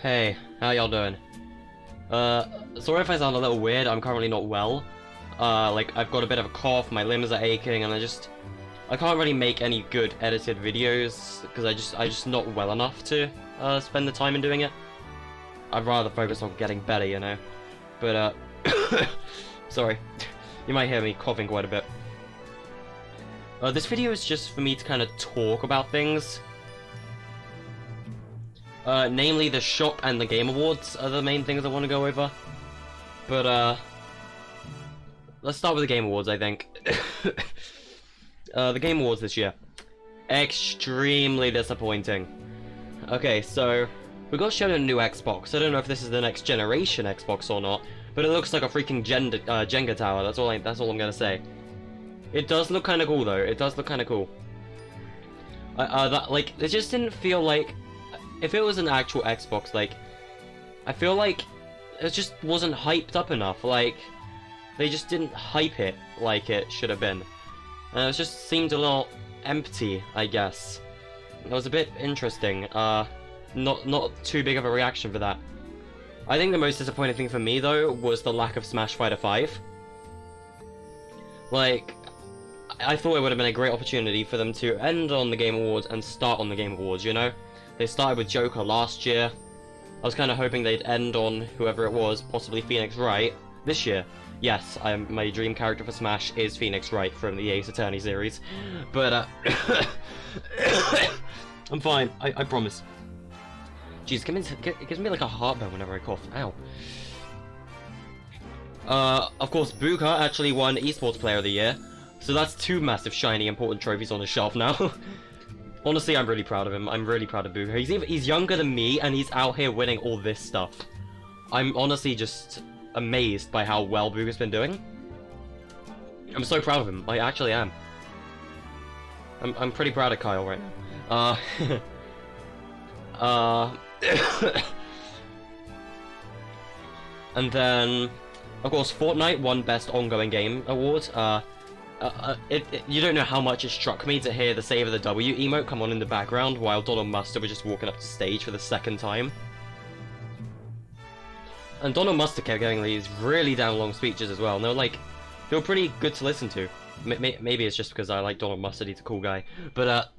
Hey, how y'all doing? Sorry if I sound a little weird, I'm currently not well. Like, I've got a bit of a cough, my limbs are aching, and I can't really make any good edited videos, because I just not well enough to, spend the time in doing it. I'd rather focus on getting better, you know? But, sorry. You might hear me coughing quite a bit. This video is just for me to kind of talk about things. Namely the shop and the Game Awards are the main things I want to go over. But, let's start with the Game Awards, I think. The Game Awards this year. Extremely disappointing. Okay, so we got shown a new Xbox. I don't know if this is the next generation Xbox or not, but it looks like a freaking Jenga tower. That's all I'm gonna say. It does look kind of cool, though. It does look kind of cool. It just didn't feel like... If it was an actual Xbox, like... I feel like it just wasn't hyped up enough. Like, they just didn't hype it like it should have been. And it just seemed a little empty, I guess. It was a bit interesting. Not too big of a reaction for that. I think the most disappointing thing for me, though, was the lack of Smash Fighter 5. Like, I thought it would have been a great opportunity for them to end on the Game Awards and start on the Game Awards, you know? They started with Joker last year. I was kind of hoping they'd end on whoever it was, possibly Phoenix Wright, this year. Yes, my dream character for Smash is Phoenix Wright from the Ace Attorney series. But, I'm fine, I promise. Jeez, it gives me like a heartburn whenever I cough. Ow. Of course, Buka actually won Esports Player of the Year. So that's two massive, shiny, important trophies on his shelf now. Honestly, I'm really proud of him. I'm really proud of Buka. He's younger than me, and he's out here winning all this stuff. I'm honestly just amazed by how well Buka's been doing. I'm so proud of him. I actually am. I'm pretty proud of Kyle right now. And then, of course, Fortnite won Best Ongoing Game award. You don't know how much it struck me to hear the Save the W emote come on in the background while Donald Mustard was just walking up to stage for the second time. And Donald Mustard kept getting these really damn long speeches as well, and they were pretty good to listen to. Maybe it's just because I like Donald Mustard, he's a cool guy. But,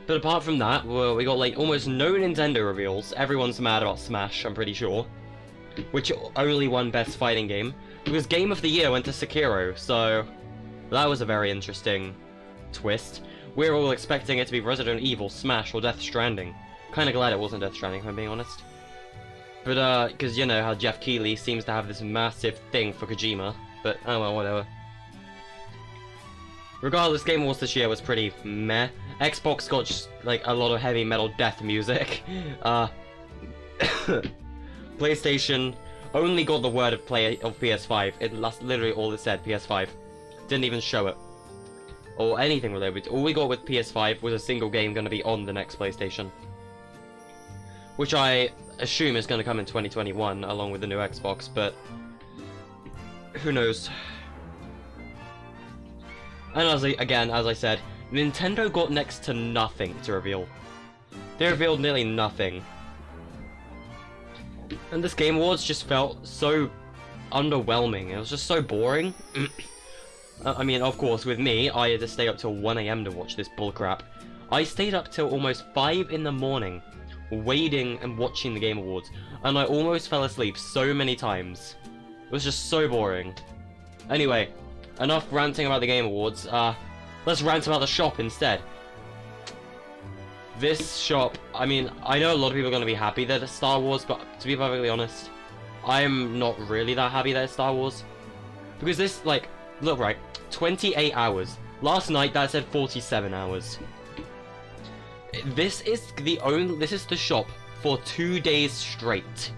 but apart from that, we got like almost no Nintendo reveals. Everyone's mad about Smash, I'm pretty sure. Which only won Best Fighting Game. Because Game of the Year went to Sekiro, so that was a very interesting twist. We're all expecting it to be Resident Evil, Smash, or Death Stranding. Kinda glad it wasn't Death Stranding, if I'm being honest. But, because you know how Jeff Keighley seems to have this massive thing for Kojima. But, oh well, whatever. Regardless, Game Awards this year was pretty meh. Xbox got just, like, a lot of heavy metal death music. PlayStation only got the word of play of PS5. Literally all it said, PS5. Didn't even show it. Or anything related. All we got with PS5 was a single game going to be on the next PlayStation. Which I assume is going to come in 2021 along with the new Xbox, but who knows. And as I said, Nintendo got next to nothing to reveal. They revealed nearly nothing. And this Game Awards just felt so underwhelming. It was just so boring. I mean, of course, with me, I had to stay up till 1 AM to watch this bullcrap. I stayed up till almost 5 in the morning, waiting and watching the Game Awards, and I almost fell asleep so many times. It was just so boring. Anyway, enough ranting about the Game Awards. Let's rant about the shop instead. This shop, I mean, I know a lot of people are going to be happy that it's Star Wars, but to be perfectly honest, I'm not really that happy that it's Star Wars. Because this, like, look right, 28 hours. Last night that said 47 hours. This is the shop for 2 days straight.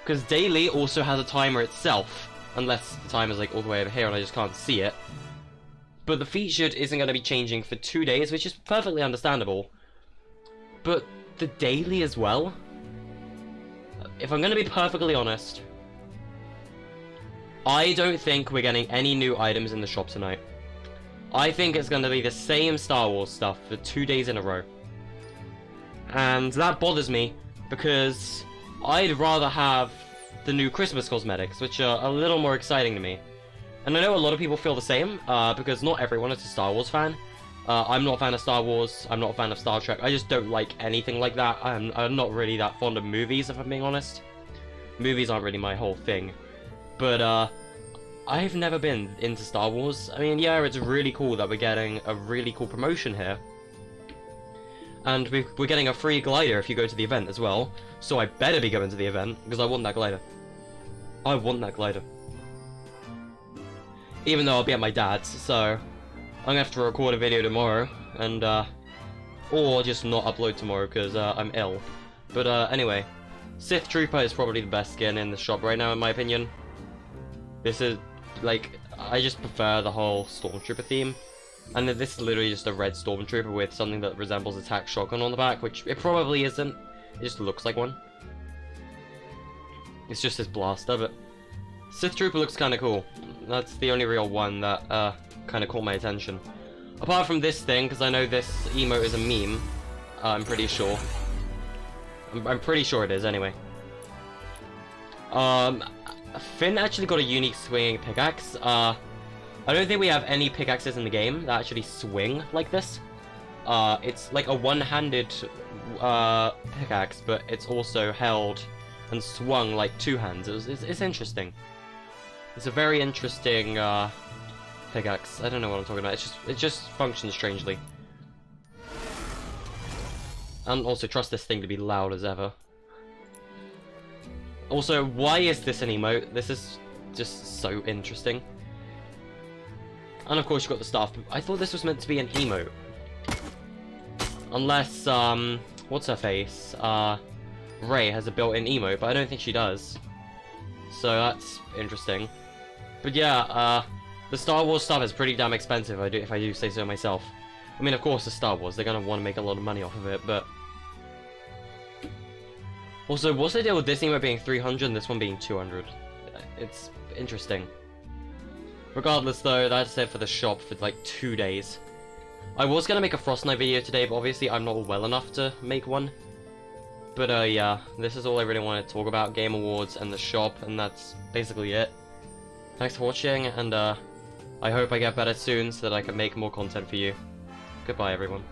Because daily also has a timer itself, unless the timer's like all the way over here and I just can't see it. But the featured isn't going to be changing for 2 days, which is perfectly understandable. But the daily as well? If I'm going to be perfectly honest, I don't think we're getting any new items in the shop tonight. I think it's going to be the same Star Wars stuff for 2 days in a row. And that bothers me, because I'd rather have the new Christmas cosmetics, which are a little more exciting to me. And I know a lot of people feel the same, because not everyone is a Star Wars fan. I'm not a fan of Star Wars, I'm not a fan of Star Trek, I just don't like anything like that. I'm not really that fond of movies, if I'm being honest. Movies aren't really my whole thing. But, I've never been into Star Wars. I mean, yeah, it's really cool that we're getting a really cool promotion here. And we're getting a free glider if you go to the event as well. So I better be going to the event, because I want that glider. I want that glider. Even though I'll be at my dad's, so I'm gonna have to record a video tomorrow, and or just not upload tomorrow because I'm ill. But anyway, Sith Trooper is probably the best skin in the shop right now, in my opinion. This is like, I just prefer the whole Stormtrooper theme, and this is literally just a red Stormtrooper with something that resembles a tac shotgun on the back, which it probably isn't. It just looks like one. It's just this blaster, but Sith Trooper looks kind of cool. That's the only real one that kind of caught my attention. Apart from this thing, because I know this emote is a meme. I'm pretty sure. I'm pretty sure it is, anyway. Finn actually got a unique swinging pickaxe. I don't think we have any pickaxes in the game that actually swing like this. It's like a one-handed pickaxe, but it's also held and swung like two hands. It's interesting. It's a very interesting pickaxe. I don't know what I'm talking about. It just functions strangely. And also trust this thing to be loud as ever. Also, why is this an emote? This is just so interesting. And of course you've got the staff. I thought this was meant to be an emote. Unless, what's her face? Rey has a built-in emote, but I don't think she does. So that's interesting. But yeah, the Star Wars stuff is pretty damn expensive, if I do say so myself. I mean, of course it's Star Wars, they're gonna want to make a lot of money off of it, but... Also, what's the deal with this emote being 300 and this one being 200? It's interesting. Regardless though, that's it for the shop for like 2 days. I was gonna make a Frost Knight video today, but obviously I'm not well enough to make one. But yeah, this is all I really wanted to talk about, Game Awards and the shop, and that's basically it. Thanks for watching, and I hope I get better soon so that I can make more content for you. Goodbye everyone.